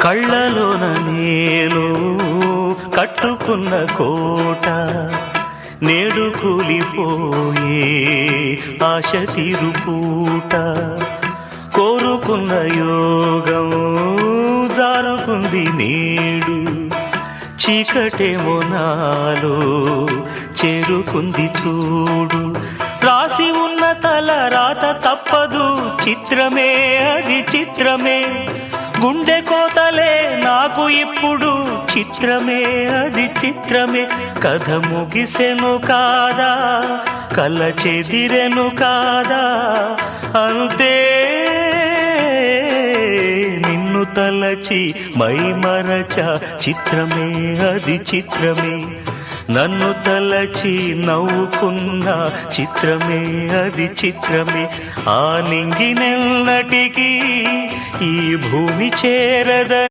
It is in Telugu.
కళ్ళలోన నేను కట్టుకున్న కోట నేడు కూలిపోయే ఆశ తీరుపూట కోరుకున్న యోగం జారుకుంది నేడు చీకటేమో నాలో చేరుకుంది చూడు రాసి ఉన్న తల రాత తప్పదు చిత్రమే అది చిత్రమే గుండె కోతలే నాకు ఇప్పుడు చిత్రమే అది చిత్రమే కథ ముగిసెను కాదా కల చెదిరెను కాదా అంతే నిన్ను తలచి మై మరచ చిత్రమే అది చిత్రమే నన్ను తలచి నవ్వుకున్న చిత్రమే అది చిత్రమే ఆ నింగినెన్నటికీ ఈ భూమి చేరద